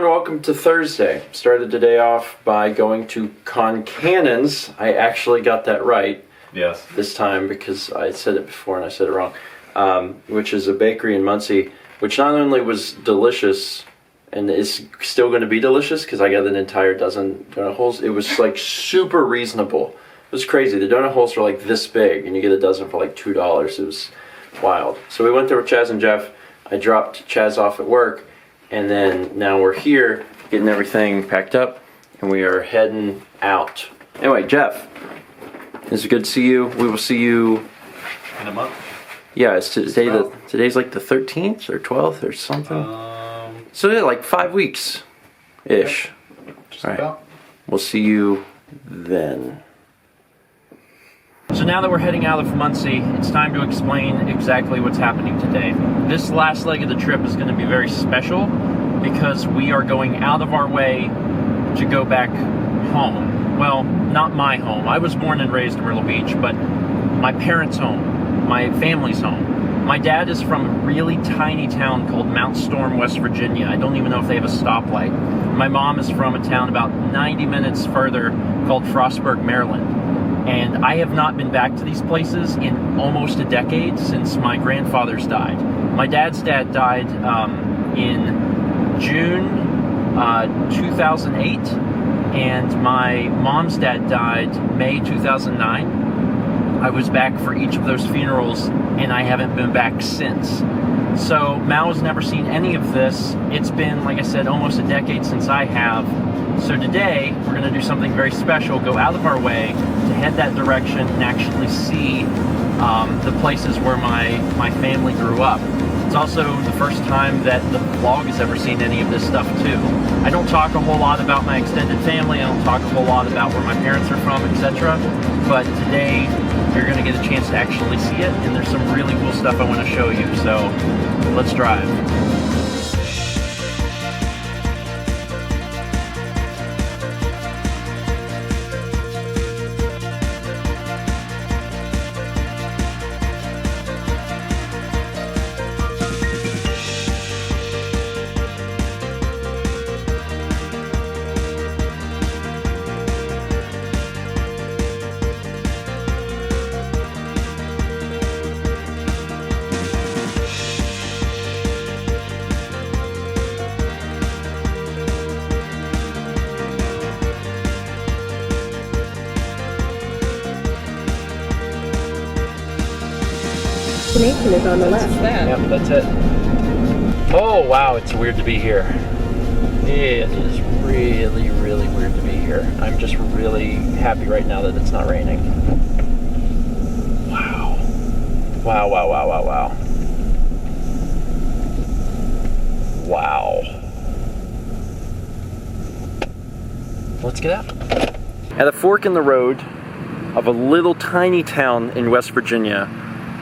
everyone, welcome to Thursday. Started today off by going to Concannon's. I actually got that right. Yes. This time because I said it before and I said it wrong. Which is a bakery in Muncie, which not only was delicious and is still going to be delicious because I got an entire dozen donut holes. It was like super reasonable. It was crazy. The donut holes were like this big and you get a dozen for like $2. It was wild. So we went there with Chaz and Jeff. I dropped Chaz off at work. And then now we're here getting everything packed up and we are heading out. Anyway, Jeff, it's good to see you. We will see you in a month. Yeah, it's today. Today's like the 13th or 12th or something. So yeah, like 5 weeks ish. Yeah, just all right. about. We'll see you then. So now that we're heading out of Muncie, it's time to explain exactly what's happening today. This last leg of the trip is going to be very special because we are going out of our way to go back home. Well, not my home. I was born and raised in Myrtle Beach, but my parents' home, my family's home. My dad is from a really tiny town called Mount Storm, West Virginia. I don't even know if they have a stoplight. My mom is from a town about 90 minutes further called Frostburg, Maryland. And I have not been back to these places in almost a decade since my grandfather's died. My dad's dad died in June 2008, and my mom's dad died May 2009. I was back for each of those funerals, and I haven't been back since. So Mal has never seen any of this. It's been, like I said, almost a decade since I have. So today, we're going to do something very special, go out of our way to head that direction and actually see the places where my family grew up. It's also the first time that the vlog has ever seen any of this stuff too. I don't talk a whole lot about my extended family, I don't talk a whole lot about where my parents are from, etc. But today, you're going to get a chance to actually see it, and there's some really cool stuff I want to show you, so let's drive. Destination is on the left. Yep, that's it. Oh wow, it's weird to be here. It is really, really weird to be here. I'm just really happy right now that it's not raining. Wow. Wow, wow, wow, wow, wow. Wow. Let's get out. At a fork in the road of a little tiny town in West Virginia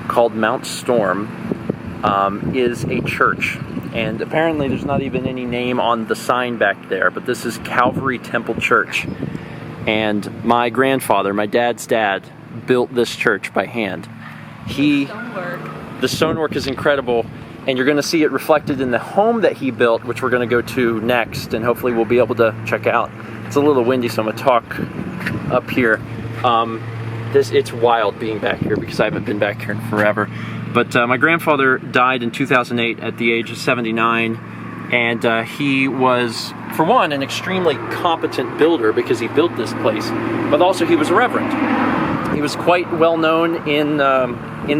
called Mount Storm is a church, and apparently there's not even any name on the sign back there, but this is Calvary Temple Church, and my grandfather, my dad's dad, built this church by hand. The stonework is incredible, and you're going to see it reflected in the home that he built, which we're going to go to next, and hopefully we'll be able to check out. It's a little windy, so I'm going to talk up here. It's wild being back here because I haven't been back here in forever. But my grandfather died in 2008 at the age of 79, and he was, for one, an extremely competent builder because he built this place, but also he was a reverend. He was quite well known in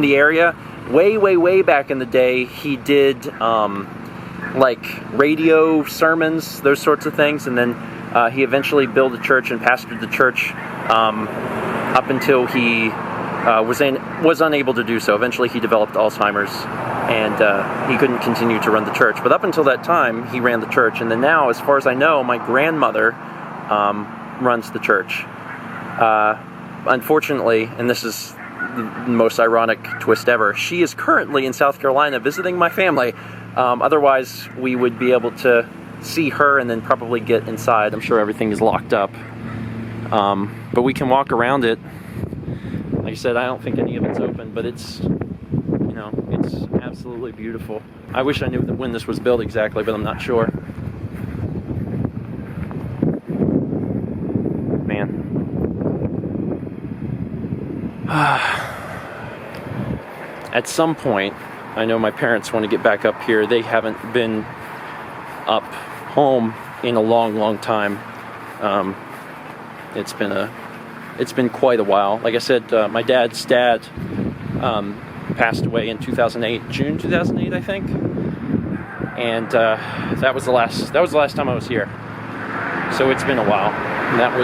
the area. Way back in the day, he did like radio sermons, those sorts of things, and then he eventually built a church and pastored the church up until he was unable to do so. Eventually he developed Alzheimer's and he couldn't continue to run the church. But up until that time, he ran the church. And then now, as far as I know, my grandmother runs the church. Unfortunately, and this is the most ironic twist ever, she is currently in South Carolina visiting my family. Otherwise, we would be able to see her and then probably get inside. I'm sure everything is locked up. But we can walk around it. Like I said, I don't think any of it's open, but it's, you know, it's absolutely beautiful. I wish I knew when this was built exactly, but I'm not sure. At some point, I know my parents want to get back up here. They haven't been up home in a long time. It's been quite a while. Like I said, my dad's dad passed away in 2008, June 2008, I think. And that was the last time I was here. So it's been a while. And that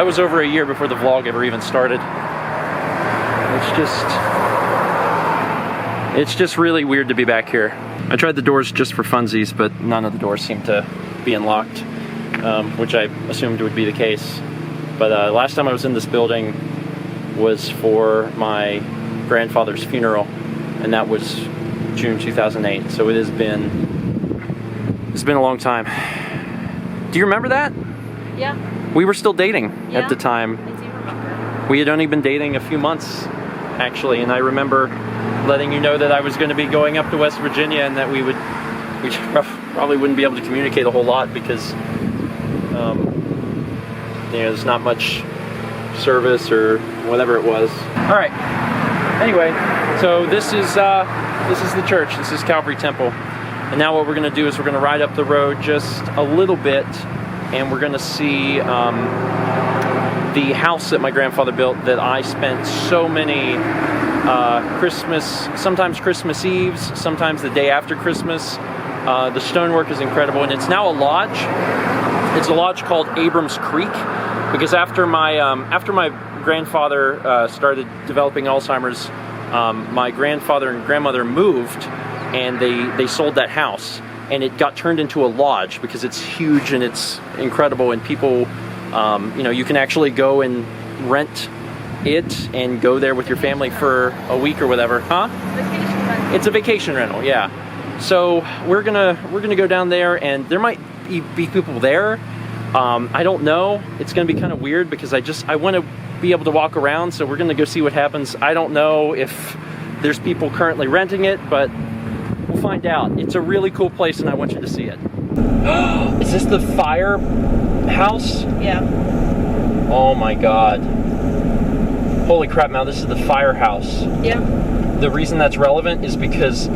was over a year before the vlog ever even started. It's just really weird to be back here. I tried the doors just for funsies, but none of the doors seemed to be unlocked, which I assumed would be the case. But last time I was in this building was for my grandfather's funeral, and that was June 2008. So it's been a long time. Do you remember that? Yeah. We were still dating at the I time. do remember. We had only been dating a few months, actually, and I remember letting you know that I was going to be going up to West Virginia and that we probably wouldn't be able to communicate a whole lot because there's not much service or whatever it was. All right. Anyway, so this is the church. This is Calvary Temple, and now what we're going to do is we're going to ride up the road just a little bit, and we're going to see the house that my grandfather built that I spent so many sometimes Christmas Eves, sometimes the day after Christmas. The stonework is incredible, and it's now a lodge. It's a lodge called Abrams Creek, because after my grandfather started developing Alzheimer's, my grandfather and grandmother moved, and they sold that house, and it got turned into a lodge because it's huge and it's incredible, and people, you can actually go and rent it and go there with your family for a week or whatever. Vacation rental. It's a vacation rental, yeah. So we're gonna go down there, and there might be people there. I don't know. It's gonna be kind of weird because I want to be able to walk around, so we're gonna go see what happens. I don't know if there's people currently renting it, but we'll find out. It's a really cool place, and I want you to see it. Is this the firehouse? Yeah. Oh my God. Holy crap, now this is the firehouse. Yeah. The reason that's relevant is because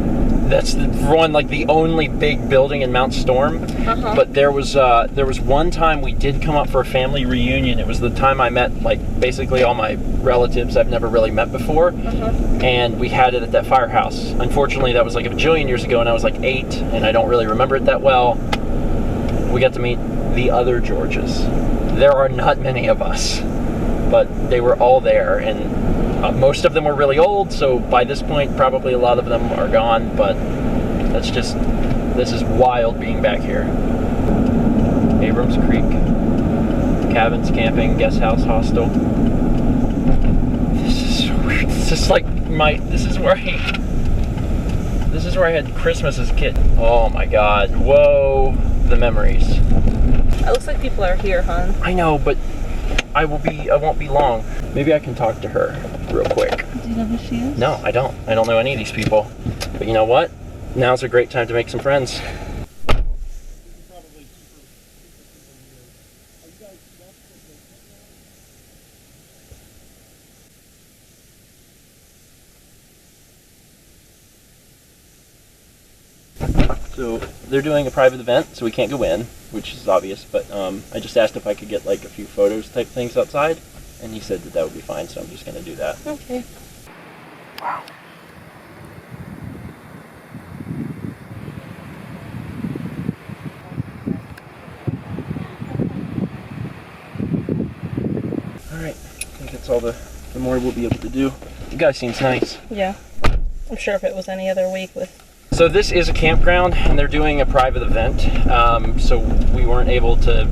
that's the only big building in Mount Storm. But there was one time we did come up for a family reunion. It was the time I met basically all my relatives I've never really met before. And we had it at that firehouse. Unfortunately, that was like a bajillion years ago, and I was like 8, and I don't really remember it that well. We got to meet the other Georges. There are not many of us, but they were all there, and most of them were really old, so by this point probably a lot of them are gone, but this is wild being back here. Abrams Creek, cabins, camping, guest house, hostel. This is so weird. This is where I had Christmas as a kid. Oh my God, whoa, the memories. It looks like people are here, hon. I know, but I won't be long. Maybe I can talk to her real quick. Do you know who she is? No, I don't. I don't know any of these people. But you know what? Now's a great time to make some friends. So they're doing a private event, so we can't go in, which is obvious, but I just asked if I could get a few photos type things outside, and he said that would be fine, so I'm just going to do that. Okay. Wow. Alright, I think that's all the more we'll be able to do. The guy seems nice. Yeah. I'm sure if it was any other week with... So this is a campground, and they're doing a private event, so we weren't able to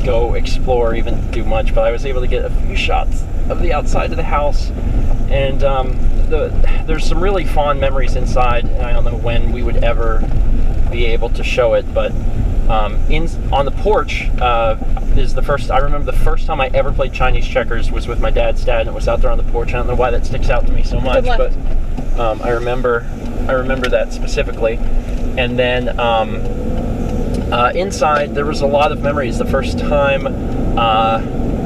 go explore, even do much, but I was able to get a few shots of the outside of the house, and there's some really fond memories inside, and I don't know when we would ever be able to show it, but on the porch is I remember the first time I ever played Chinese checkers was with my dad's dad, and it was out there on the porch. I don't know why that sticks out to me so much, but I remember that specifically. And then inside there was a lot of memories. The first time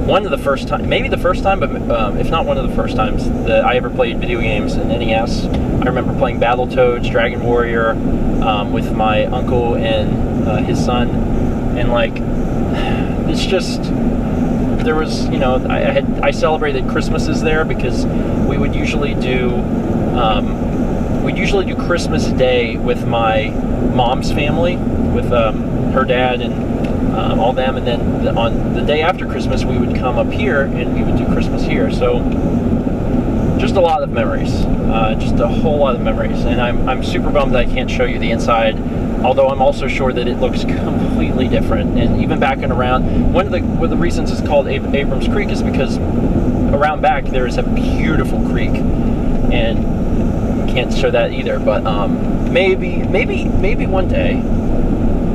one of the first time, maybe the first time, but if not one of the first times that I ever played video games in NES. I remember playing Battletoads, Dragon Warrior, with my uncle and his son, and like, it's just, there was, you know, I celebrated Christmases there because we would usually do Christmas Day with my mom's family, with her dad and all them, and then on the day after Christmas we would come up here and we would do Christmas here. So just a lot of memories, just a whole lot of memories, and I'm super bummed that I can't show you the inside, although I'm also sure that it looks completely different. And even back and around, one of the reasons it's called Abrams Creek is because around back there is a beautiful creek, and can't show that either, but maybe one day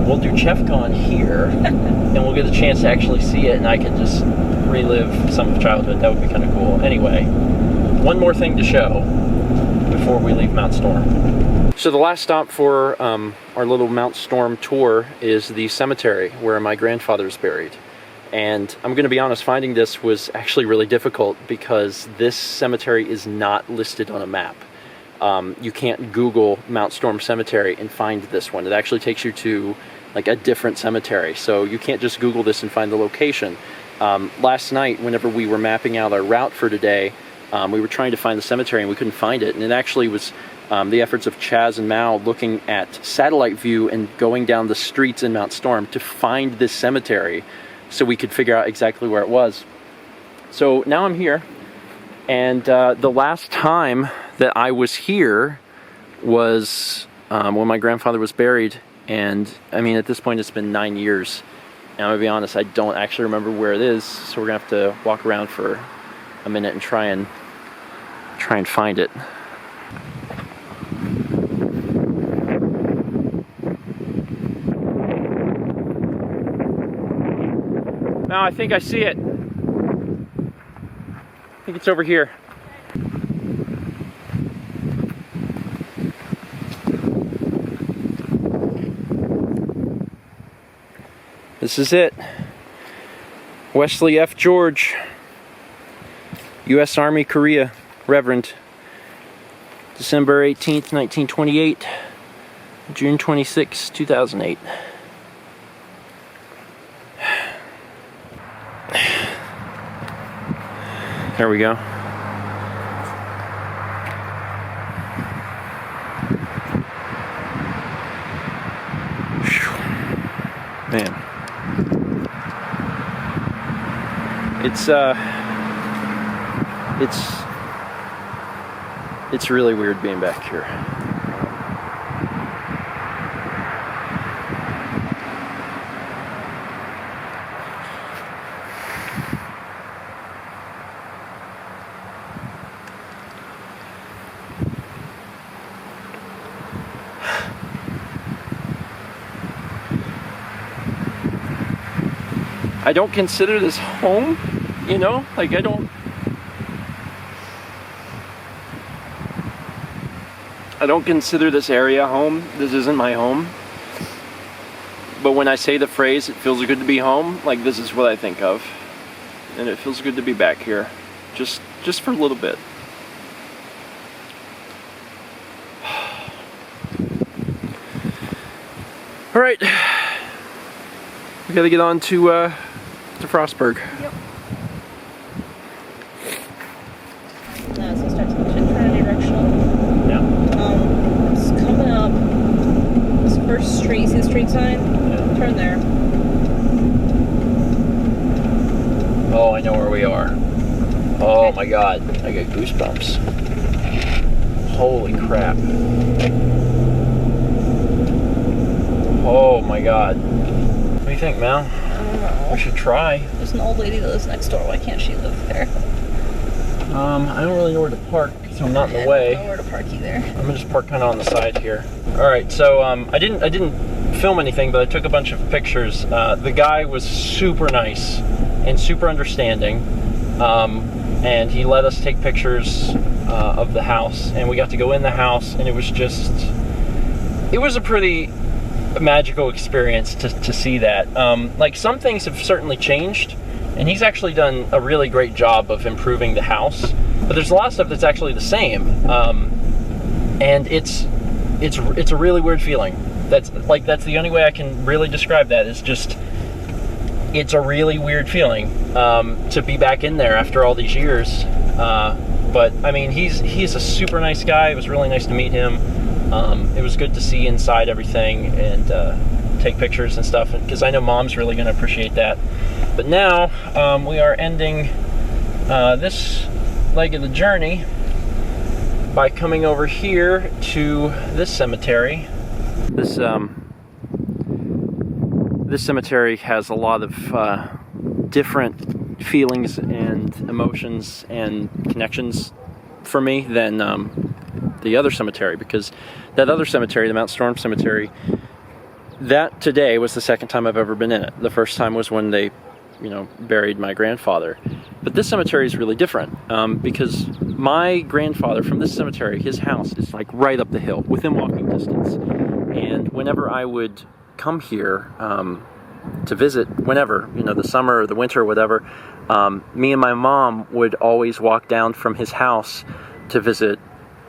we'll do ChefCon here and we'll get a chance to actually see it, and I can just relive some of childhood. That would be kind of cool. Anyway, one more thing to show before we leave Mount Storm. So the last stop for our little Mount Storm tour is the cemetery where my grandfather is buried. And I'm going to be honest, finding this was actually really difficult because this cemetery is not listed on a map. You can't Google Mount Storm Cemetery and find this one. It actually takes you to like a different cemetery. So you can't just Google this and find the location. Last night, whenever we were mapping out our route for today, we were trying to find the cemetery and we couldn't find it. And it actually was the efforts of Chaz and Mal looking at satellite view and going down the streets in Mount Storm to find this cemetery so we could figure out exactly where it was. So now I'm here, and the last time that I was here was when my grandfather was buried, and I mean, at this point it's been 9 years, and I'm gonna be honest, I don't actually remember where it is, so we're gonna have to walk around for a minute and try and find it. Now I think I see it. I think it's over here. This is it. Wesley F. George, U.S. Army, Korea, Reverend. December 18th, 1928, June 26, 2008. There we go. Man. It's really weird being back here. I don't consider this home, you know, like I don't consider this area home. This isn't my home. But when I say the phrase, it feels good to be home, like this is what I think of. And it feels good to be back here, just for a little bit. All right, we gotta get on to Frostburg. Yep. So start to turn any directional. Yeah. It's coming up. This first street, see the street sign? Yeah. Turn there. Oh, I know where we are. Oh my God, I got goosebumps. Holy crap. Oh my God. What do you think, Mal? I don't know. We should try. There's an old lady that lives next door. Why can't she live there? I don't really know where to park, so I'm not in the I way. don't know where to park either. I'm gonna just park kind of on the side here. All right, so I didn't film anything, but I took a bunch of pictures. The guy was super nice and super understanding, and he let us take pictures of the house, and we got to go in the house, and it was a pretty magical experience to see that. Like, some things have certainly changed, and he's actually done a really great job of improving the house. But there's a lot of stuff that's actually the same, and it's a really weird feeling. That's the only way I can really describe that. Is just, it's a really weird feeling to be back in there after all these years. But I mean, he's a super nice guy. It was really nice to meet him. It was good to see inside everything and take pictures and stuff, because I know Mom's really going to appreciate that. But now we are ending this leg of the journey by coming over here to this cemetery. This cemetery has a lot of different feelings and emotions and connections for me than the other cemetery, because that other cemetery, the Mount Storm Cemetery, that today was the second time I've ever been in it. The first time was when they, buried my grandfather. But this cemetery is really different because my grandfather, from this cemetery, his house is like right up the hill, within walking distance. And whenever I would come here to visit, whenever, the summer or the winter or whatever, me and my mom would always walk down from his house to visit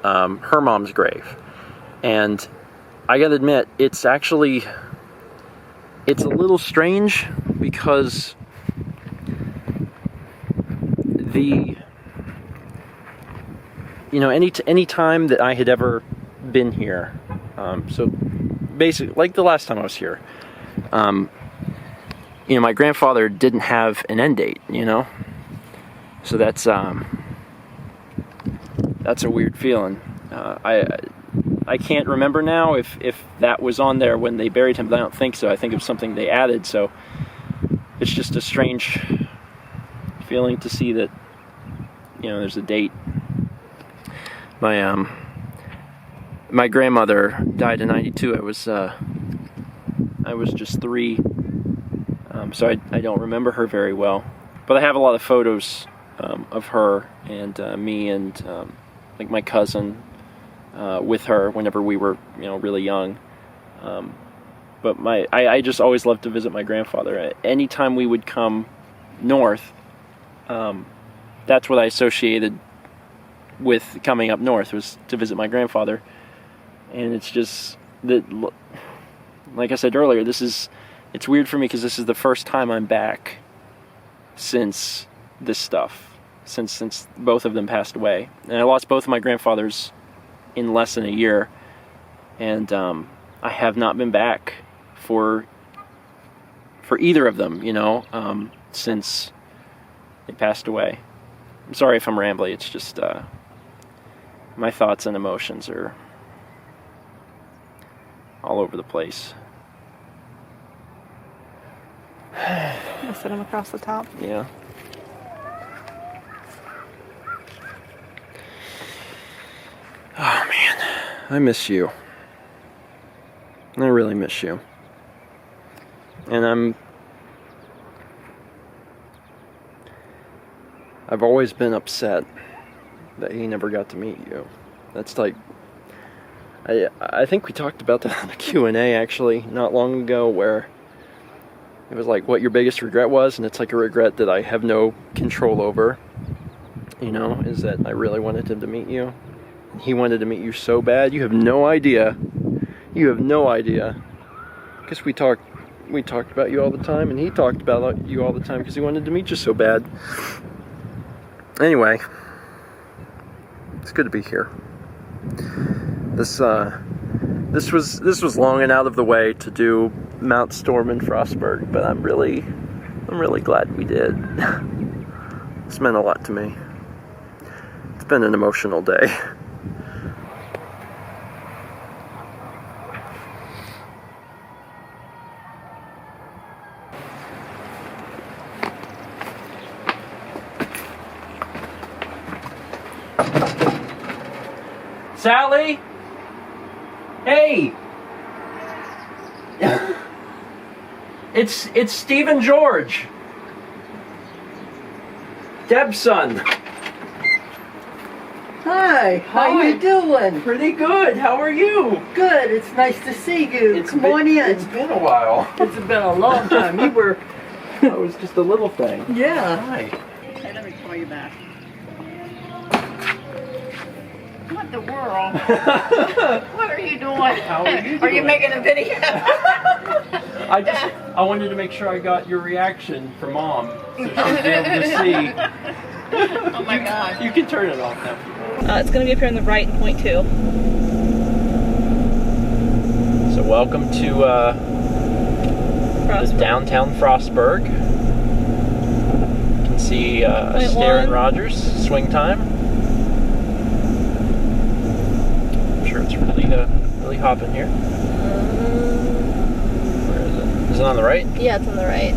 her mom's grave. And I gotta admit, it's a little strange, because any time that I had ever been here, so basically, like the last time I was here, my grandfather didn't have an end date, so that's a weird feeling. I can't remember now if that was on there when they buried him, but I don't think so. I think it was something they added, so it's just a strange feeling to see that, there's a date. My grandmother died in '92. I was just 3, so I don't remember her very well. But I have a lot of photos of her and me and like my cousin with her whenever we were really young. But I just always loved to visit my grandfather. Anytime we would come north, that's what I associated with coming up north, was to visit my grandfather. And it's just that, like I said earlier, it's weird for me because this is the first time I'm back since this stuff, since both of them passed away. And I lost both of my grandfathers in less than a year, and I have not been back for either of them, since they passed away. I'm sorry if I'm rambling. It's just my thoughts and emotions are all over the place. I'll sit them across the top. Yeah. Oh man, I miss you. I really miss you. And I've always been upset that he never got to meet you. That's like, I think we talked about that on a Q&A actually not long ago, where it was like what your biggest regret was, and it's like a regret that I have no control over, is that I really wanted him to meet you. He wanted to meet you so bad. You have no idea. Because we talked about you all the time, and he talked about you all the time because he wanted to meet you so bad. Anyway, it's good to be here. This was long and out of the way to do Mount Storm in Frostburg, but I'm really glad we did. It's meant a lot to me. It's been an emotional day. Sally? Hey! It's Stephen George. Deb's son. Hi, how you doing? Pretty good. How are you? Good, it's nice to see you. Come on in. It's been a while. It's been a long time. You were Oh, it's just a little thing. Yeah. Hi. Okay, let me call you back. What the world? What are you doing? How are you Are you doing? making a video? I wanted to make sure I got your reaction from Mom, so she'd be able to see. Oh my god. You can turn it off now. It's going to be up here on the right in point 2. So welcome to the downtown Frostburg. You can see Astaire and Rogers swing time. I'm sure it's really hot in here. Where is it? Is it on the right? Yeah, it's on the right.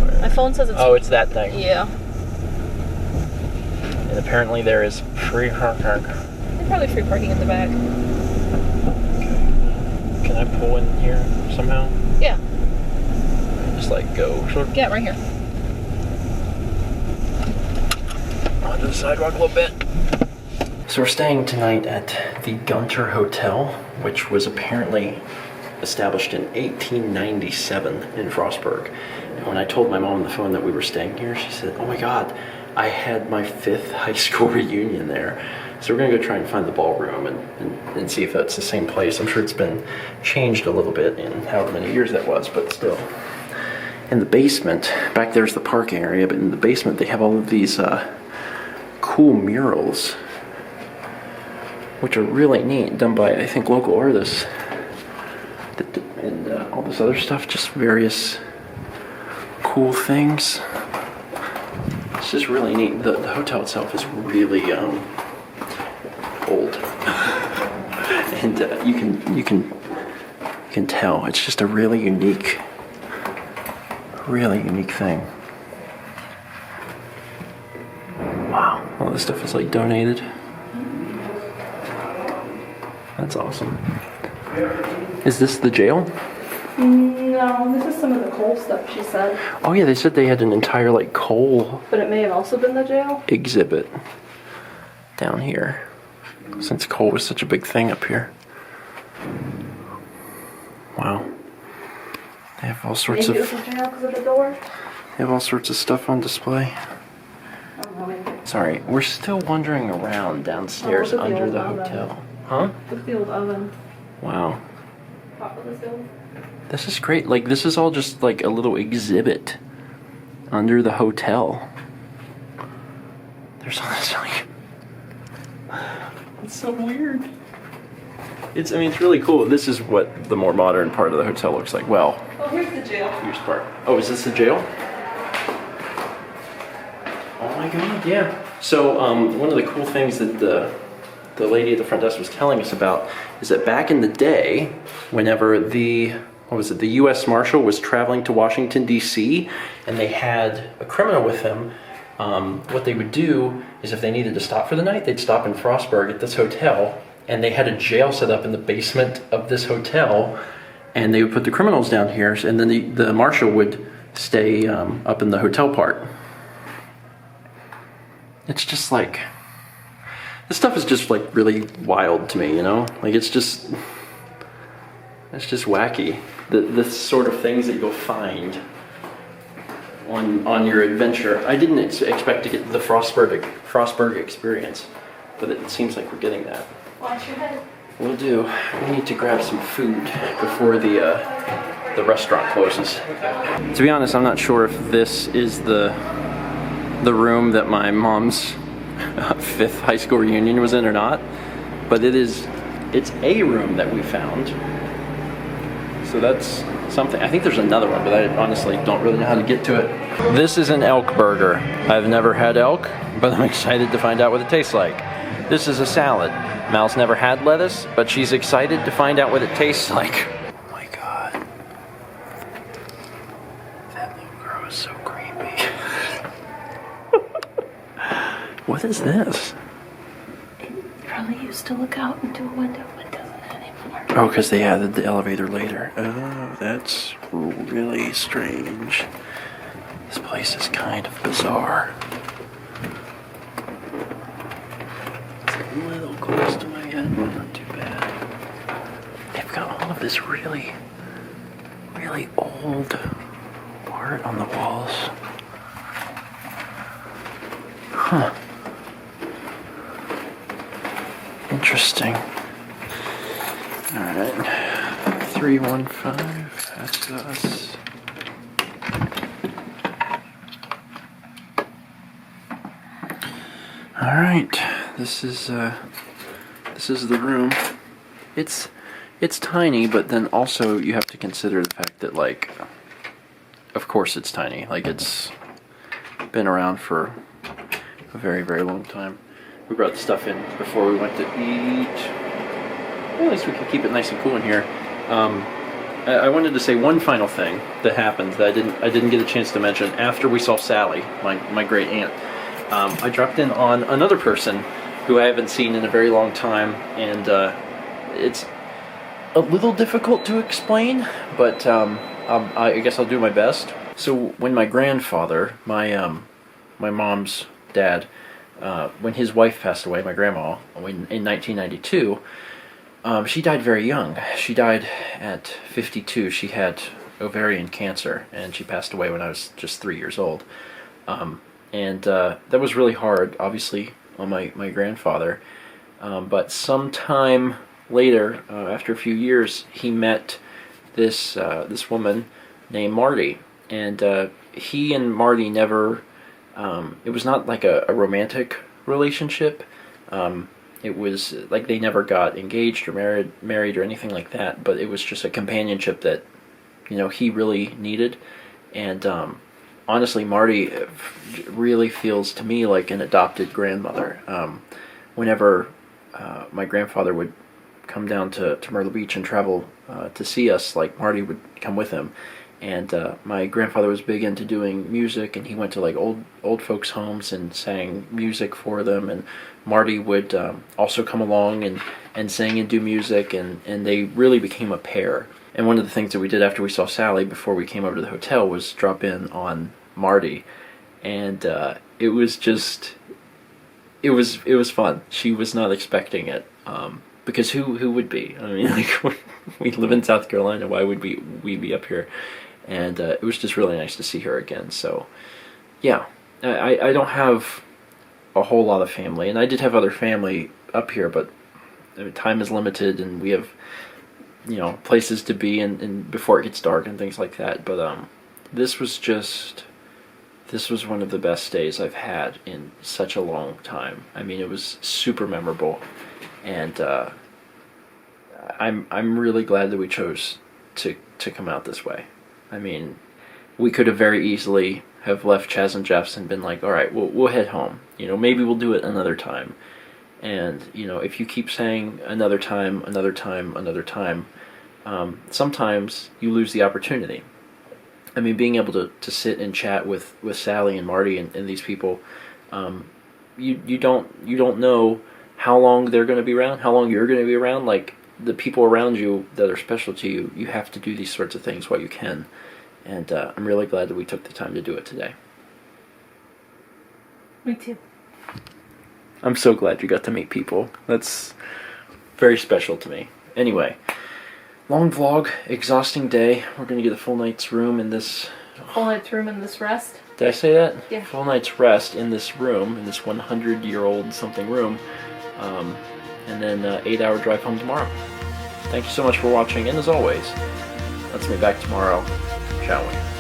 Where? My phone says it's... Oh, it's that thing. Yeah. And apparently there is free parking. There's probably free parking in the back. Can I pull in here somehow? Yeah. Just like go sort of Yeah, right here. onto the sidewalk a little bit. So we're staying tonight at the Gunther Hotel, which was apparently established in 1897 in Frostburg. And when I told my mom on the phone that we were staying here, she said, "Oh my God, I had my 5th high school reunion there." So we're gonna go try and find the ballroom and see if that's the same place. I'm sure it's been changed a little bit in however many years that was, but still. In the basement, back there's the parking area, but in the basement they have all of these cool murals, which are really neat, done by, I think, local artists. And all this other stuff, just various cool things. It's just really neat. The hotel itself is really old, and you can tell it's just a really unique thing. Wow, all this stuff is like donated. That's awesome. Is this the jail? No, this is some of the coal stuff she said. Oh yeah, they said they had an entire like coal But it may have also been the jail. exhibit down here, since coal was such a big thing up here. Wow. They have all sorts Maybe of it was the jail because of the door. they have all sorts of stuff on display. I don't know, maybe. Sorry, we're still wandering around downstairs Oh, look at the under old the oven. hotel. Huh? Look at the old oven. Wow. Top of the stove. This is great. Like, this is all just like a little exhibit under the hotel. There's all this like... It's so weird. I mean, it's really cool. This is what the more modern part of the hotel looks like. Well, Oh, here's the jail. here's part. Oh, is this the jail? Oh my God, yeah. So, one of the cool things that the lady at the front desk was telling us about is that back in the day, whenever the U.S. Marshal was traveling to Washington, D.C., and they had a criminal with them, what they would do is if they needed to stop for the night, they'd stop in Frostburg at this hotel, and they had a jail set up in the basement of this hotel, and they would put the criminals down here, and then the marshal would stay up in the hotel part. It's just like... This stuff is just like really wild to me, you know? Like it's just wacky. The sort of things that you'll find on your adventure. I didn't expect to get the Frostburg experience, but it seems like we're getting that. Watch your head. We'll do. We need to grab some food before the restaurant closes. To be honest, I'm not sure if this is the room that my mom's 5th high school reunion was in or not, but it's a room that we found, so that's something. I think there's another one, but I honestly don't really know how to get to it. This is an elk burger. I've never had elk, but I'm excited to find out what it tastes like. This is a salad. Mal's never had lettuce, but she's excited to find out what it tastes like. Oh my God, that little girl is so creepy. What is this? Probably used to look out into a window, but doesn't anymore. Oh, because they added the elevator later. Oh, that's really strange. This place is kind of bizarre. It's a little close to my head, but not too bad. They've got all of this really, really old art art on the walls. Huh. Interesting. Alright. 315, that's us. Alright. This is the room. It's tiny, but then also you have to consider the fact that, like, of course it's tiny. Like, it's been around for a very, very long time. We brought the stuff in before we went to eat. Well, at least we can keep it nice and cool in here. I wanted to say one final thing that happened that I didn't get a chance to mention after we saw Sally, my great aunt. I dropped in on another person who I haven't seen in a very long time, and it's a little difficult to explain, but I guess I'll do my best. So when my grandfather, my mom's dad, when his wife passed away, my grandma, in 1992, she died very young. She died at 52. She had ovarian cancer, and she passed away when I was just 3 years old. And that was really hard, obviously, on my grandfather. But sometime later, after a few years, he met this woman named Marty, and he and Marty never. It was not like a romantic relationship. It was like they never got engaged or married or anything like that. But it was just a companionship that, he really needed. And honestly, Marty really feels to me like an adopted grandmother. Whenever my grandfather would come down to Myrtle Beach and travel to see us, like, Marty would come with him. And my grandfather was big into doing music, and he went to like old folks' homes and sang music for them. And Marty would also come along and sing and do music, and they really became a pair. And one of the things that we did after we saw Sally before we came over to the hotel was drop in on Marty, and it was fun. She was not expecting it, because who would be? I mean, like, we live in South Carolina. Why would we be up here? And it was just really nice to see her again. So, yeah, I don't have a whole lot of family, and I did have other family up here, but time is limited, and we have, places to be and before it gets dark and things like that. But this was one of the best days I've had in such a long time. I mean, it was super memorable, and I'm really glad that we chose to come out this way. I mean, we could have very easily have left Chaz and Jeff's and been like, all right, we'll head home. Maybe we'll do it another time. And, if you keep saying another time, sometimes you lose the opportunity. I mean, being able to sit and chat with Sally and Marty and these people, you don't know how long they're going to be around, how long you're going to be around. Like, the people around you that are special to you, you have to do these sorts of things while you can. And I'm really glad that we took the time to do it today. Me too. I'm so glad you got to meet people. That's very special to me. Anyway, long vlog, exhausting day. We're going to get a full night's room in this... Full night's room in this rest? Did I say that? Yeah. Full night's rest in this room, in this 100-year-old something room. And then 8-hour drive home tomorrow. Thank you so much for watching, and as always, let's meet back tomorrow, shall we?